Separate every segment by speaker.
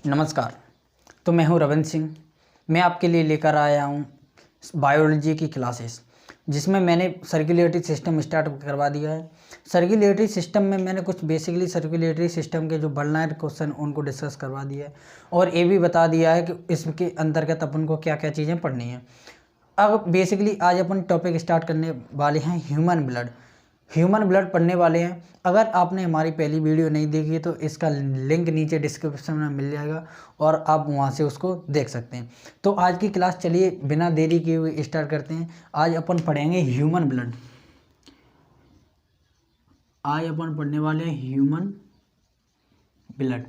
Speaker 1: नमस्कार। तो मैं हूं रविंद्र सिंह। मैं आपके लिए लेकर आया हूं बायोलॉजी की क्लासेस, जिसमें मैंने सर्कुलेटरी सिस्टम स्टार्ट करवा दिया है। सर्कुलेटरी सिस्टम में मैंने कुछ बेसिकली सर्कुलेटरी सिस्टम के जो बर्नर क्वेश्चन उनको डिस्कस करवा दिया है, और ये भी बता दिया है कि इसके अंतर्गत अपन को क्या क्या चीज़ें पढ़नी है। अब बेसिकली आज अपन टॉपिक स्टार्ट करने वाले हैं ह्यूमन ब्लड। ह्यूमन ब्लड पढ़ने वाले हैं। अगर आपने हमारी पहली वीडियो नहीं देखी है तो इसका लिंक नीचे डिस्क्रिप्शन में मिल जाएगा और आप वहां से उसको देख सकते हैं। तो आज की क्लास चलिए बिना देरी किए हुए स्टार्ट करते हैं। आज अपन पढ़ेंगे ह्यूमन ब्लड। आज अपन पढ़ने वाले हैं ह्यूमन ब्लड।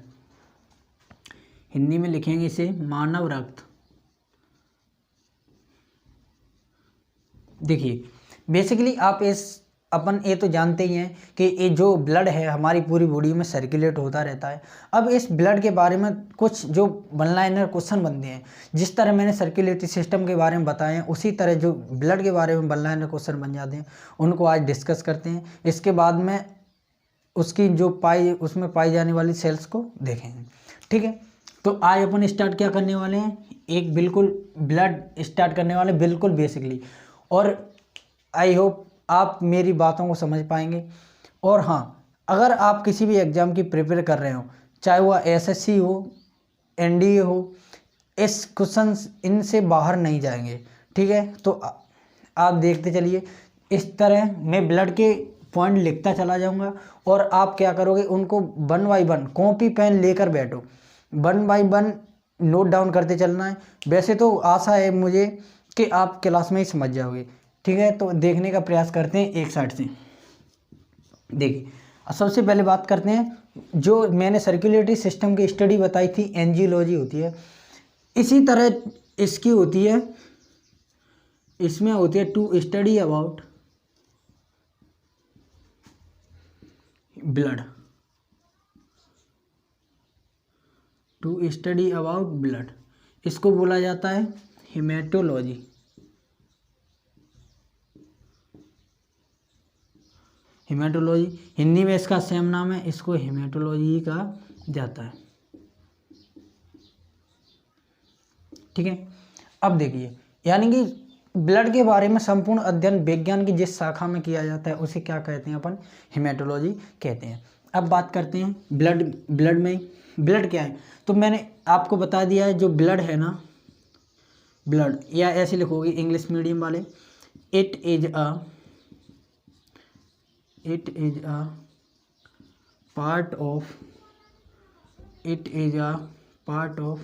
Speaker 1: हिंदी में लिखेंगे इसे मानव रक्त। देखिए बेसिकली आप अपन ये तो जानते ही हैं कि ये जो ब्लड है हमारी पूरी बॉडी में सर्कुलेट होता रहता है। अब इस ब्लड के बारे में कुछ जो वन लाइनर क्वेश्चन बनते हैं, जिस तरह मैंने सर्कुलेटरी सिस्टम के बारे में बताए हैं उसी तरह जो ब्लड के बारे में वन लाइनर क्वेश्चन बन जाते हैं, उनको आज डिस्कस करते हैं। इसके बाद में उसकी जो उसमें पाई जाने वाली सेल्स को देखेंगे। ठीक है, तो आज अपन स्टार्ट क्या करने वाले हैं, एक बिल्कुल ब्लड स्टार्ट करने वाले बिल्कुल बेसिकली। और आई होप आप मेरी बातों को समझ पाएंगे। और हाँ, अगर आप किसी भी एग्ज़ाम की प्रिपेयर कर रहे हो, चाहे वह एसएससी हो, एनडीए हो, इस क्वेश्चन इनसे बाहर नहीं जाएंगे। ठीक है, तो आप देखते चलिए। इस तरह मैं ब्लड के पॉइंट लिखता चला जाऊंगा और आप क्या करोगे, उनको one by one copy pen लेकर बैठो, one by one note down करते चलना है। वैसे तो आशा है मुझे कि आप क्लास में ही समझ जाओगे। ठीक है, तो देखने का प्रयास करते हैं एक साइड से। देखिए सबसे पहले बात करते हैं, जो मैंने सर्कुलेटरी सिस्टम की स्टडी बताई थी एंजियोलॉजी होती है, इसी तरह इसकी होती है। इसमें होती है to study about blood, to study about blood, इसको बोला जाता है हेमेटोलॉजी। हेमेटोलॉजी हिंदी में इसका सेम नाम है, इसको हेमेटोलॉजी ही कहा जाता है। ठीक है, अब देखिए, यानी कि ब्लड के बारे में संपूर्ण अध्ययन विज्ञान की जिस शाखा में किया जाता है उसे क्या कहते हैं, अपन हेमेटोलॉजी कहते हैं। अब बात करते हैं ब्लड में ब्लड क्या है। तो मैंने आपको बता दिया है, जो ब्लड है ना, ब्लड या ऐसे लिखोगे इंग्लिश मीडियम वाले, it is a part of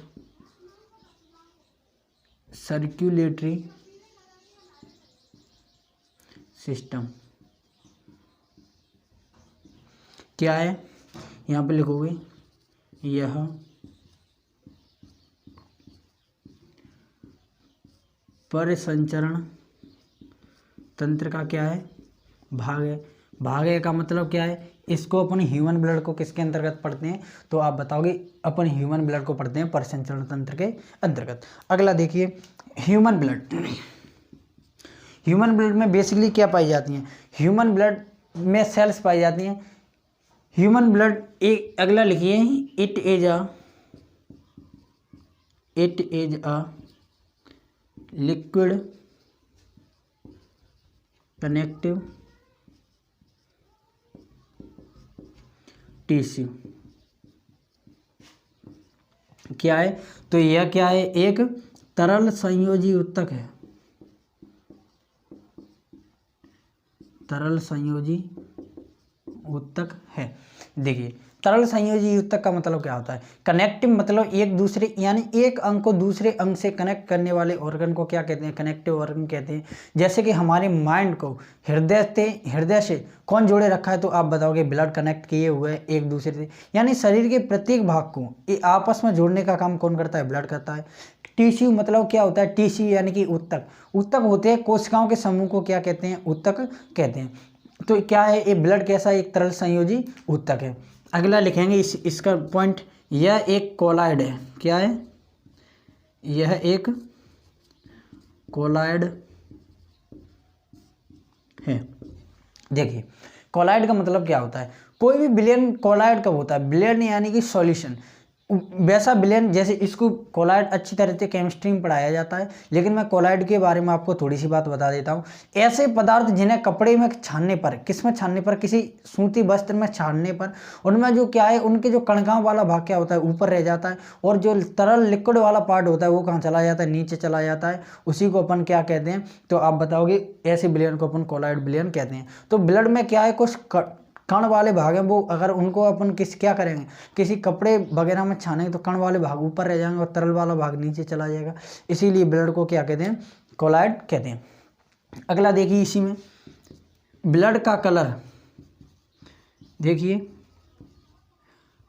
Speaker 1: circulatory system। क्या है, यहाँ पे लिखोगे यह परिसंचरण तंत्र का क्या है, भाग है। भाग है का मतलब क्या है, इसको अपन ह्यूमन ब्लड को किसके अंतर्गत पढ़ते हैं, तो आप बताओगे अपन ह्यूमन ब्लड को पढ़ते हैं परिसंचरण तंत्र के अंतर्गत। अगला देखिए ह्यूमन ब्लड। ह्यूमन ब्लड में बेसिकली क्या पाई जाती हैं, ह्यूमन ब्लड में सेल्स पाई जाती हैं। ह्यूमन ब्लड एक अगला लिखिए, it is a liquid connective tissue. क्या है, तो यह क्या है, एक तरल संयोजी ऊतक है। तरल संयोजी ऊतक है। देखिए तरल संयोजी ऊतक का मतलब क्या होता है, कनेक्टिव मतलब एक दूसरे, यानी एक अंग को दूसरे अंग से कनेक्ट करने वाले ऑर्गन को क्या कहते हैं, कनेक्टिव ऑर्गन कहते हैं। जैसे कि हमारे माइंड को हृदय से कौन जोड़े रखा है, तो आप बताओगे ब्लड कनेक्ट किए हुए हैं एक दूसरे से। यानी शरीर के प्रत्येक भाग को आपस में जोड़ने का काम कौन करता है, ब्लड करता है। टिश्यू मतलब क्या होता है, टिश्यू यानी कि ऊतक। ऊतक होते हैं कोशिकाओं के समूह को क्या कहते हैं, ऊतक कहते हैं। तो क्या है, ये ब्लड कैसा एक तरल संयोजी ऊतक है। अगला लिखेंगे इसका पॉइंट, यह एक कोलाइड है। क्या है, यह एक कोलाइड है। देखिए कोलाइड का मतलब क्या होता है, कोई भी विलयन कोलाइड कब होता है, विलयन यानी कि सॉल्यूशन। वैसा विलेन, जैसे इसको कोलाइड अच्छी तरह से केमिस्ट्री में पढ़ाया जाता है, लेकिन मैं कोलाइड के बारे में आपको थोड़ी सी बात बता देता हूँ। ऐसे पदार्थ जिन्हें कपड़े में छानने पर, किस में छानने पर, किसी सूती वस्त्र में छानने पर, उनमें जो क्या है, उनके जो कणकाओं वाला भाग क्या होता है, ऊपर रह जाता है, और जो तरल लिक्विड वाला पार्ट होता है वो कहाँ चला जाता है, नीचे चला जाता है। उसी को अपन क्या कहते हैं, तो आप बताओगे, ऐसे विलेन को अपन कोलाइड विलेन कहते हैं। तो ब्लड में क्या है, कुछ कण वाले भाग हैं, वो अगर उनको अपन क्या करेंगे, किसी कपड़े वगैरह में छानेंगे तो कण वाले भाग ऊपर रह जाएंगे और तरल वाला भाग नीचे चला जाएगा। इसीलिए ब्लड को क्या कहते हैं, कोलाइड कहते हैं। अगला देखिए, इसी में ब्लड का कलर देखिए,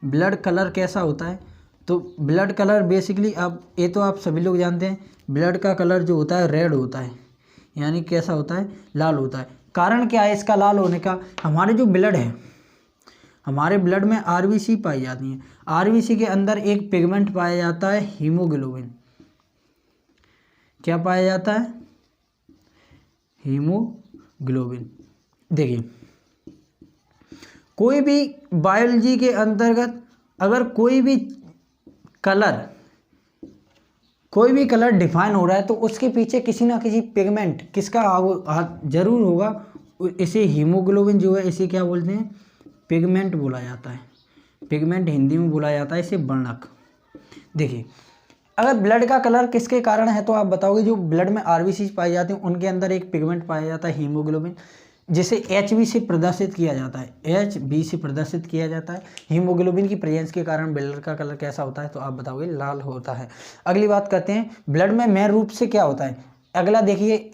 Speaker 1: ब्लड कलर कैसा होता है। तो ब्लड कलर बेसिकली आप सभी लोग जानते हैं, ब्लड का कलर जो होता है रेड होता है, यानी कैसा होता है, लाल होता है। कारण क्या है इसका लाल होने का, हमारे जो ब्लड है, हमारे ब्लड में आरबीसी पाई जाती हैं। आरबीसी के अंदर एक पिगमेंट पाया जाता है, हीमोग्लोबिन। क्या पाया जाता है, हीमोग्लोबिन। देखिए, कोई भी बायोलॉजी के अंतर्गत अगर कोई भी कलर डिफाइन हो रहा है तो उसके पीछे किसी ना किसी पिगमेंट किसका हाथ जरूर होगा। इसे हीमोग्लोबिन जो है, इसे क्या बोलते हैं, पिगमेंट बोला जाता है। पिगमेंट हिंदी में बोला जाता है इसे वर्णक। देखिए, अगर ब्लड का कलर किसके कारण है तो आप बताओगे, जो ब्लड में आरबीसी पाई जाती हैं उनके अंदर एक पिगमेंट पाया जाता है, हीमोग्लोबिन, जिसे HB से प्रदर्शित किया जाता है। HB से प्रदर्शित किया जाता है। हीमोग्लोबिन की प्रेजेंस के कारण ब्लड का कलर कैसा होता है तो आप बताओगे, लाल होता है। अगली बात करते हैं, ब्लड में मेन रूप से क्या होता है। अगला देखिए,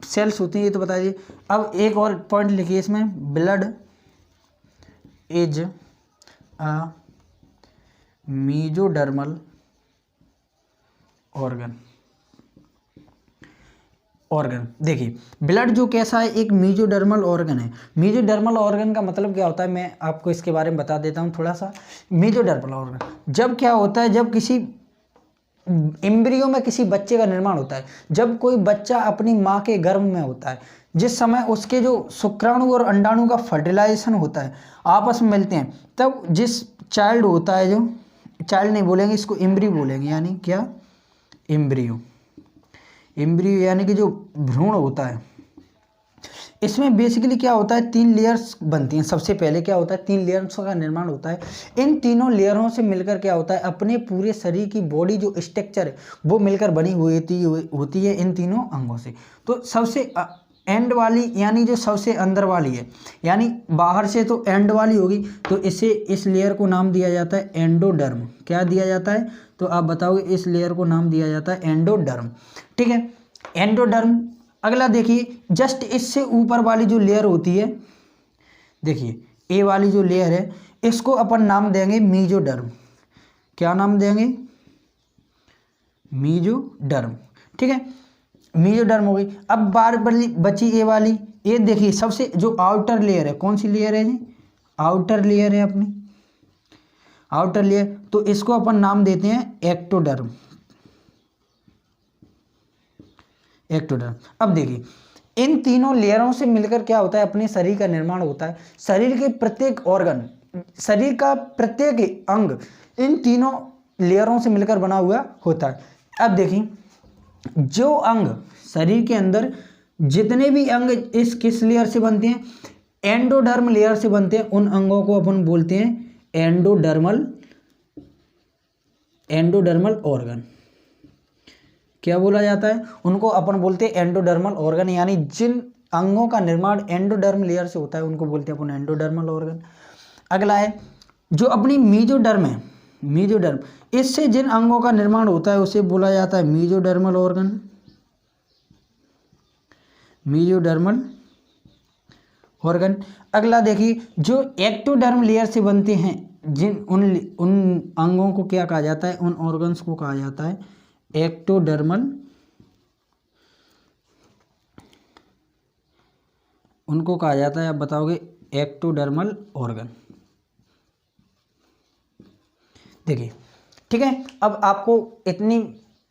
Speaker 1: सेल्स होती हैं, ये तो बता दीजिए। अब एक और पॉइंट लिखिए इसमें, blood is a mesodermal organ. देखिए, ब्लड जो कैसा है, एक मीजोडर्मल ऑर्गन है। मीजोडर्मल ऑर्गन का मतलब क्या होता है, मैं आपको इसके बारे में बता देता हूँ थोड़ा सा। मीजोडर्मल ऑर्गन जब क्या होता है, जब किसी एम्ब्रियो में किसी बच्चे का निर्माण होता है, जब कोई बच्चा अपनी माँ के गर्भ में होता है, जिस समय उसके जो शुक्राणु और अंडाणु का फर्टिलाइजेशन होता है, आपस में मिलते हैं, तब जिस चाइल्ड होता है, जो चाइल्ड नहीं बोलेंगे इसको, एम्ब्रियो बोलेंगे, यानी क्या, एम्ब्रियो यानी कि जो भ्रूण होता है, इसमें बेसिकली क्या होता है, 3 लेयर्स बनती हैं। सबसे पहले क्या होता है, 3 लेयर्स का निर्माण होता है। इन तीनों लेयरों से मिलकर क्या होता है, अपने पूरे शरीर की बॉडी जो स्ट्रक्चर है वो मिलकर बनी हुई होती है इन तीनों अंगों से। तो सबसे एंड वाली, यानी जो सबसे अंदर वाली है, यानी बाहर से तो एंड वाली होगी, तो इस लेयर को नाम दिया जाता है एंडोडर्म। क्या दिया जाता है, तो आप बताओगे, इस लेयर को नाम दिया जाता है एंडोडर्म। ठीक है, एंडोडर्म। अगला देखिए, जस्ट इससे ऊपर वाली जो लेयर होती है, देखिए ए वाली जो लेयर है, इसको अपन नाम देंगे मीजोडर्म। क्या नाम देंगे, मीजोडर्म। ठीक है, मीजोडर्म हो गई। अब बार बची ए वाली। ये देखिए, सबसे जो आउटर लेयर है, कौन सी लेयर है जी, आउटर लेयर है अपनी, आउटर लेयर। तो इसको अपन नाम देते हैं एक्टोडर्म। अब देखिए, इन तीनों लेयरों से मिलकर क्या होता है, अपने शरीर का निर्माण होता है। शरीर के प्रत्येक ऑर्गन, शरीर का प्रत्येक अंग इन तीनों लेयरों से मिलकर बना हुआ होता है। अब देखिए, जो अंग शरीर के अंदर जितने भी अंग इस किस लेयर से बनते हैं, एंडोडर्म लेयर से बनते हैं, उन अंगों को अपन बोलते हैं एंडोडर्मल ऑर्गन। क्या बोला जाता है, उनको अपन बोलते हैं एंडोडर्मल ऑर्गन, यानी जिन अंगों का निर्माण एंडोडर्म लेयर से होता है उनको बोलते हैं अपन एंडोडर्मल ऑर्गन। अगला है जो अपनी मीजोडर्म है, मीजोडर्म, इससे जिन अंगों का निर्माण होता है उसे बोला जाता है मीजोडर्मल ऑर्गन, मीजोडर्मल ऑर्गन। अगला देखिए, जो एक्टोडर्म लेयर से बनते हैं, जिन उन अंगों को क्या कहा जाता है, उन ऑर्गन्स को कहा जाता है एक्टोडर्मल, उनको कहा जाता है, आप बताओगे, एक्टोडर्मल ऑर्गन। देखिए, ठीक है, अब आपको इतनी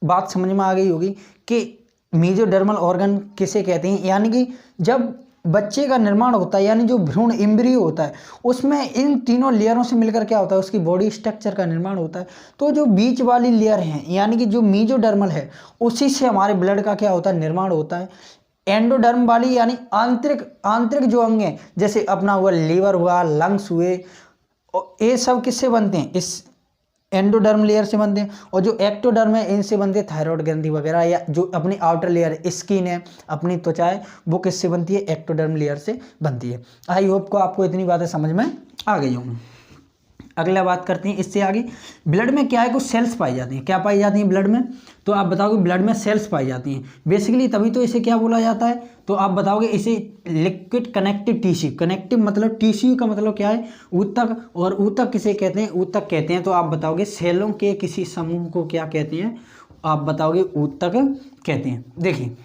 Speaker 1: बात समझ में आ गई होगी कि मीजोडर्मल ऑर्गन किसे कहते हैं, यानी कि जब बच्चे का निर्माण होता है, यानी जो भ्रूण एम्ब्रियो होता है, उसमें इन तीनों लेयरों से मिलकर क्या होता है, उसकी बॉडी स्ट्रक्चर का निर्माण होता है। तो जो बीच वाली लेयर है, यानी कि जो मीजोडर्मल है, उसी से हमारे ब्लड का क्या होता है, निर्माण होता है। एंडोडर्म वाली यानी आंतरिक जो अंग हैं, जैसे अपना हुआ लीवर हुआ, लंग्स हुए, ये सब किससे बनते हैं, इस एंडोडर्म लेयर से बनते हैं। और जो एक्टोडर्म है, इनसे बनते हैं थायराइड ग्रंथि वगैरह, या जो अपनी आउटर लेयर स्किन है, अपनी त्वचा है, वो किससे बनती है, एक्टोडर्म लेयर से बनती है। आई होप को आपको इतनी बातें समझ में आ गई होंगी। अगला बात करते हैं इससे आगे, ब्लड में क्या है, कुछ सेल्स पाई जाती हैं। क्या पाई जाती हैं ब्लड में, तो आप बताओगे ब्लड में सेल्स पाई जाती हैं बेसिकली, तभी तो इसे क्या बोला जाता है, तो आप बताओगे इसे लिक्विड कनेक्टिव टिश्यू। कनेक्टिव मतलब टिश्यू का मतलब क्या है, ऊतक, और ऊतक किसे कहते हैं, ऊतक कहते हैं। तो आप बताओगे सेलों के किसी समूह को क्या कहते हैं, आप बताओगे ऊतक कहते हैं। देखिए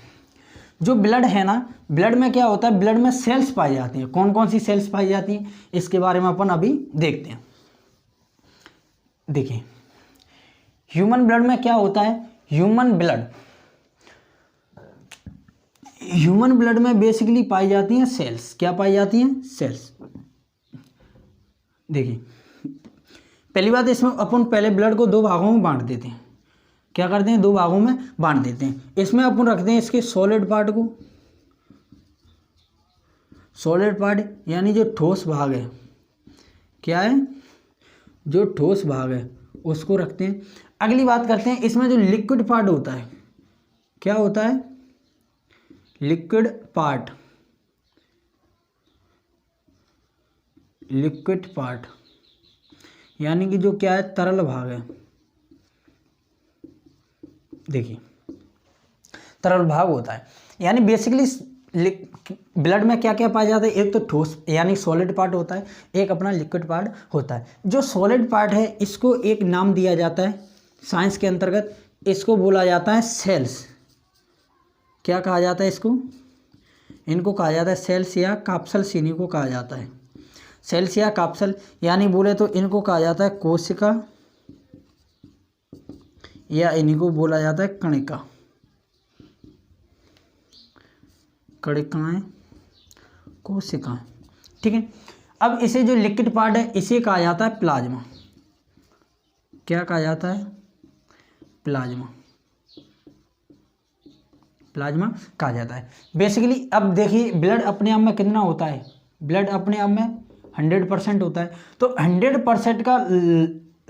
Speaker 1: जो ब्लड है ना, ब्लड में क्या होता है, ब्लड में सेल्स पाई जाती हैं। कौन कौन सी सेल्स पाई जाती हैं, इसके बारे में अपन अभी देखते हैं। देखिए ह्यूमन ब्लड में क्या होता है, ह्यूमन ब्लड में बेसिकली पाई जाती हैं सेल्स। क्या पाई जाती हैं, सेल्स। देखिए पहली बात, इसमें अपन पहले ब्लड को दो भागों में बांट देते हैं। क्या करते हैं, दो भागों में बांट देते हैं। इसमें अपन रखते हैं इसके सॉलिड पार्ट को, सॉलिड पार्ट यानी जो ठोस भाग है, क्या है, जो ठोस भाग है उसको रखते हैं। अगली बात करते हैं, इसमें जो लिक्विड पार्ट होता है, क्या होता है, लिक्विड पार्ट, लिक्विड पार्ट यानी कि जो क्या है, तरल भाग है। देखिए तरल भाग होता है, यानी बेसिकली ब्लड में क्या क्या पाया जाता है, एक तो ठोस यानी सॉलिड पार्ट होता है, एक अपना लिक्विड पार्ट होता है। जो सॉलिड पार्ट है इसको एक नाम दिया जाता है साइंस के अंतर्गत, इसको बोला जाता है सेल्स। क्या कहा जाता है इसको, इनको कहा जाता है सेल्स या काप्सल्स, इन्हीं को कहा जाता है सेल्स या काप्सल। यानी बोले तो इनको कहा जाता है कोशिका, या इन्हीं को बोला जाता है कणिका, कणिकाएं, कोशिकाएं। ठीक है, अब इसे जो लिक्विड पार्ट है इसे कहा जाता है प्लाज्मा। क्या कहा जाता है, प्लाज्मा, प्लाज्मा कहा जाता है बेसिकली। अब देखिए ब्लड अपने आप में कितना होता है, ब्लड अपने आप में 100% होता है। तो 100% का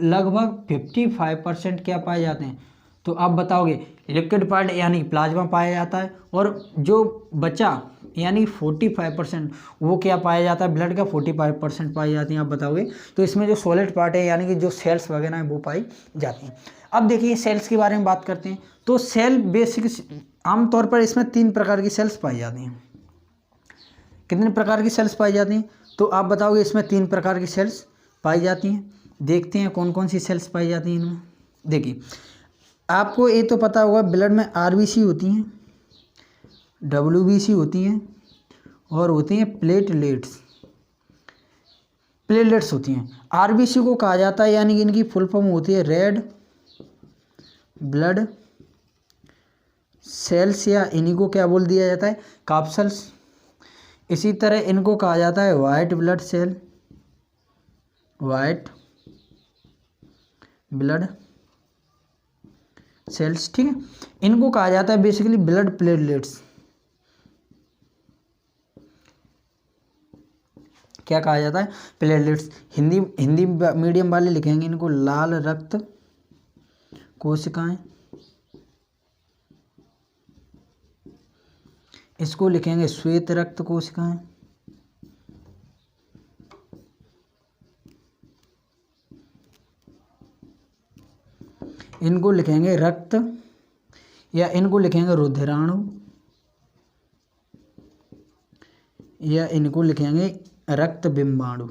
Speaker 1: लगभग 55% क्या पाए जाते हैं, तो आप बताओगे लिक्विड पार्ट यानी प्लाज्मा पाया जाता है, और जो बचा यानी 45% वो क्या पाया जाता है, ब्लड का 45% पाई जाती हैं, आप बताओगे। तो इसमें जो सॉलिड पार्ट है यानी कि जो सेल्स वगैरह हैं वो पाई जाती हैं। अब देखिए सेल्स के बारे में बात करते हैं। तो सेल बेसिक आमतौर पर इसमें 3 प्रकार की सेल्स पाई जाती हैं। कितने प्रकार की सेल्स पाई जाती हैं, तो आप बताओगे इसमें 3 प्रकार की सेल्स पाई जाती हैं। देखते हैं कौन कौन सी सेल्स पाई जाती हैं इनमें। देखिए आपको ये तो पता होगा ब्लड में आरबीसी होती हैं, डब्ल्यूबीसी होती हैं, और होती हैं प्लेटलेट्स, प्लेटलेट्स होती हैं। आरबीसी को कहा जाता है यानी कि इनकी फुल फॉर्म होती है रेड ब्लड सेल्स, या इन्हीं को क्या बोल दिया जाता है, काप्सल्स। इसी तरह इनको कहा जाता है white blood cell, white blood cells. ठीक है, इनको कहा जाता है बेसिकली ब्लड प्लेटलेट्स। क्या कहा जाता है, प्लेटलेट्स। हिंदी मीडियम वाले लिखेंगे इनको लाल रक्त कोशिकाएं, इसको लिखेंगे श्वेत रक्त कोशिकाएं, इनको लिखेंगे रक्त, या इनको लिखेंगे रुधिराणु, या इनको लिखेंगे रक्त बिंबाणु।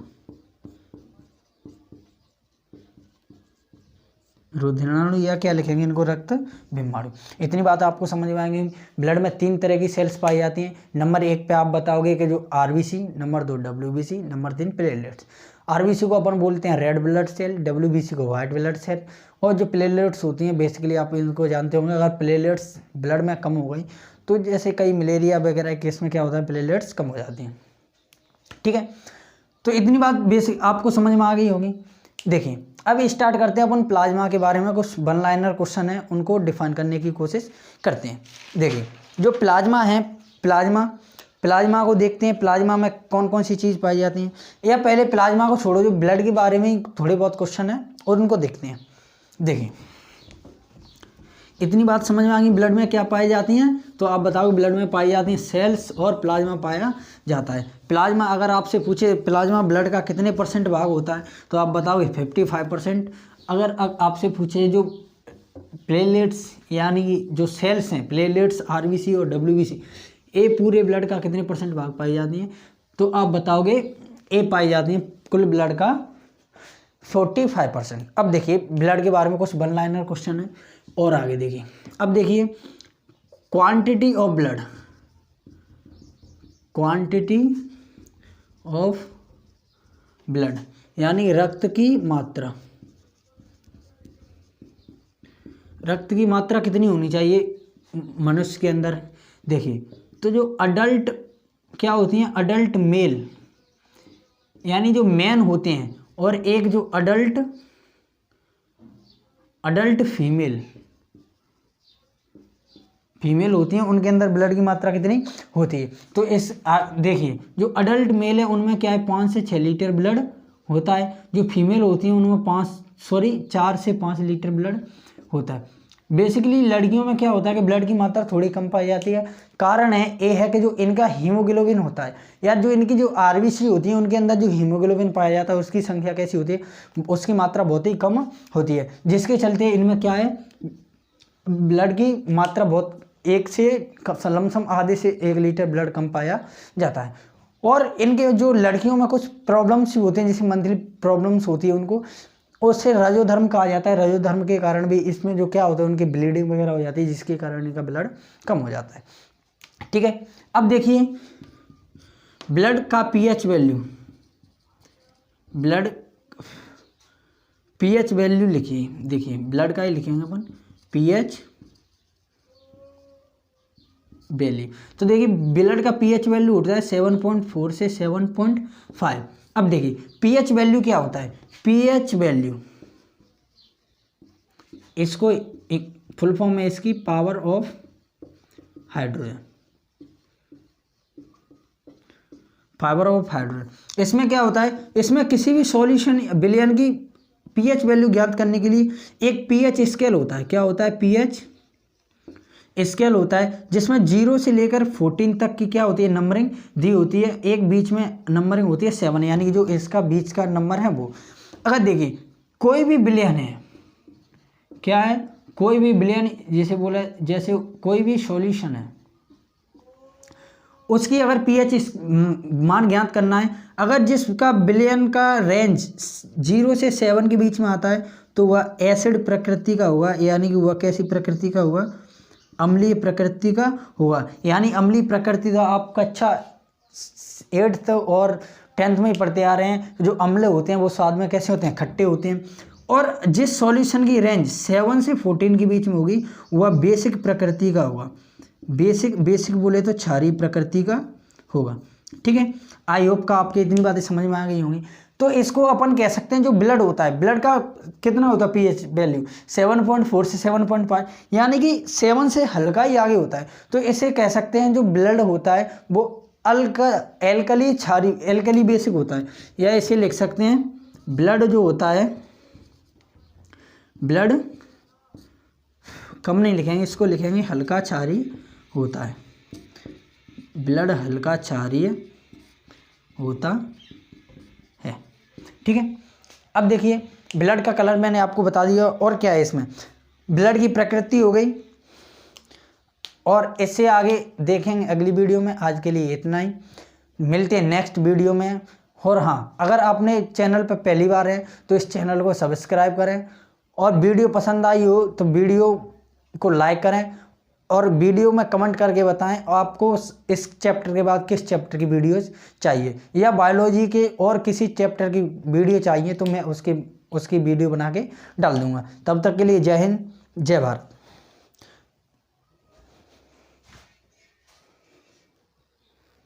Speaker 1: रुधिराणु या क्या लिखेंगे इनको, रक्त बिंबाणु। इतनी बात आपको समझ में आएंगी। ब्लड में 3 तरह की सेल्स पाई जाती हैं। नंबर 1 पे आप बताओगे कि जो RBC, number 2 WBC, number 3 platelets. RBC को अपन बोलते हैं रेड ब्लड सेल, डब्ल्यूबीसी को वाइट ब्लड सेल। और जो प्लेटलेट्स होती हैं बेसिकली आप इनको जानते होंगे, अगर प्लेटलेट्स ब्लड में कम हो गई तो जैसे कई मलेरिया वगैरह केस में क्या होता है, प्लेटलेट्स कम हो जाती हैं। ठीक है, तो इतनी बात बेसिक आपको समझ में आ गई होगी। देखिए अब स्टार्ट करते हैं अपन प्लाज्मा के बारे में, कुछ वन लाइनर क्वेश्चन है उनको डिफाइन करने की कोशिश करते हैं। देखिए जो प्लाज्मा है, प्लाज्मा को देखते हैं, प्लाज्मा में कौन कौन सी चीज़ पाई जाती हैं, या पहले प्लाज्मा को छोड़ो, जो ब्लड के बारे में थोड़े बहुत क्वेश्चन है और उनको देखते हैं। देखिए इतनी बात समझ में आ गई, ब्लड में क्या पाई जाती हैं, तो आप बताओ ब्लड में पाई जाती हैं सेल्स और प्लाज्मा पाया जाता है। प्लाज्मा अगर आपसे पूछे प्लाज्मा ब्लड का कितने % भाग होता है तो आप बताओगे 55%। अगर आपसे पूछे जो प्लेटलेट्स यानी कि जो सेल्स हैं, प्लेटलेट्स आरबीसी और डब्ल्यूबीसी, ए पूरे ब्लड का कितने % भाग पाई जाती हैं, तो आप बताओगे ए पाई जाती हैं कुल ब्लड का 45%। अब देखिए ब्लड के बारे में कुछ वन लाइनर क्वेश्चन है और आगे देखिए। अब देखिए quantity of blood, quantity of blood यानी रक्त की मात्रा, रक्त की मात्रा कितनी होनी चाहिए मनुष्य के अंदर। देखिए तो जो अडल्ट क्या होती हैं, अडल्ट मेल यानी जो मैन होते हैं, और एक जो अडल्ट फीमेल होती हैं, उनके अंदर ब्लड की मात्रा कितनी होती है। तो इस देखिए जो अडल्ट मेल है उनमें क्या है 5 से 6 लीटर ब्लड होता है, जो फीमेल होती हैं उनमें 4 से 5 लीटर ब्लड होता है। बेसिकली लड़कियों में क्या होता है कि ब्लड की मात्रा थोड़ी कम पाई जाती है। कारण है कि जो इनका हीमोग्लोबिन होता है या जो इनकी जो आरबीसी होती है उनके अंदर जो हीमोग्लोबिन पाया जाता है उसकी संख्या कैसी होती है, उसकी मात्रा बहुत ही कम होती है, जिसके चलते इनमें क्या है ब्लड की मात्रा बहुत लमसम आधे से 1 लीटर ब्लड कम पाया जाता है। और इनके जो लड़कियों में कुछ प्रॉब्लम्स होते हैं, जैसे मंथली प्रॉब्लम्स होती है उनको, उससे रजोधर्म कहा जाता है। रजोधर्म के कारण भी इसमें जो क्या होता है उनकी ब्लीडिंग वगैरह हो जाती है, जिसके कारण इनका ब्लड कम हो जाता है। ठीक है, अब देखिए ब्लड का pH value, blood pH value लिखिए। देखिए ब्लड का ही लिखेंगे अपन पीएच वैल्यू। तो देखिए ब्लड का पीएच वैल्यू होता है 7.4 से 7.5। अब देखिए पीएच वैल्यू क्या होता है, पीएच वैल्यू इसको एक फुल फॉर्म है इसकी power of hydrogen, power of hydrogen. इसमें क्या होता है, इसमें किसी भी सॉल्यूशन विलयन की पीएच वैल्यू ज्ञात करने के लिए एक पीएच स्केल होता है। क्या होता है, पीएच स्केल होता है, जिसमें 0 से लेकर 14 तक की क्या होती है नंबरिंग दी होती है। एक बीच में नंबरिंग होती है 7, यानी कि जो इसका बीच का नंबर है वो। अगर देखिए कोई भी विलयन है, क्या है, कोई भी विलयन जैसे बोला, जैसे कोई भी सॉल्यूशन है उसकी अगर पीएच मान ज्ञात करना है, अगर जिसका विलयन का रेंज 0 से 7 के बीच में आता है तो वह एसिड प्रकृति का होगा, यानी कि वह कैसी प्रकृति का होगा, अम्लीय प्रकृति का होगा। यानी अम्लीय प्रकृति का आप कक्षा 8th और 10th में ही पढ़ते आ रहे हैं। जो अम्ल होते हैं वो स्वाद में कैसे होते हैं, खट्टे होते हैं। और जिस सॉल्यूशन की रेंज 7 से 14 के बीच में होगी वह बेसिक प्रकृति का होगा। बेसिक बोले तो क्षारीय प्रकृति का होगा। ठीक है, आई होप का आपके इतनी बातें समझ में आ गई होंगी। तो इसको अपन कह सकते हैं जो ब्लड होता है, ब्लड का कितना होता है पीएच वैल्यू 7.4 से 7.5, यानी कि 7 से हल्का ही आगे होता है। तो इसे कह सकते हैं जो ब्लड होता है वो एल्कली क्षारीय, एल्कली बेसिक होता है। या इसे लिख सकते हैं ब्लड जो होता है, ब्लड कम नहीं लिखेंगे, इसको लिखेंगे हल्का क्षारीय होता है। ब्लड हल्का क्षारीय होता है। ठीक है, अब देखिए ब्लड का कलर मैंने आपको बता दिया। और क्या है इसमें, ब्लड की प्रकृति हो गई, और इससे आगे देखेंगे अगली वीडियो में। आज के लिए इतना ही, मिलते हैं नेक्स्ट वीडियो में। और हाँ, अगर आपने चैनल पर पहली बार है तो इस चैनल को सब्सक्राइब करें, और वीडियो पसंद आई हो तो वीडियो को लाइक करें, और वीडियो में कमेंट करके बताएं आपको इस चैप्टर के बाद किस चैप्टर की वीडियोस चाहिए, या बायोलॉजी के और किसी चैप्टर की वीडियो चाहिए तो मैं उसकी वीडियो बना के डाल दूंगा। तब तक के लिए जय हिंद, जय भारत।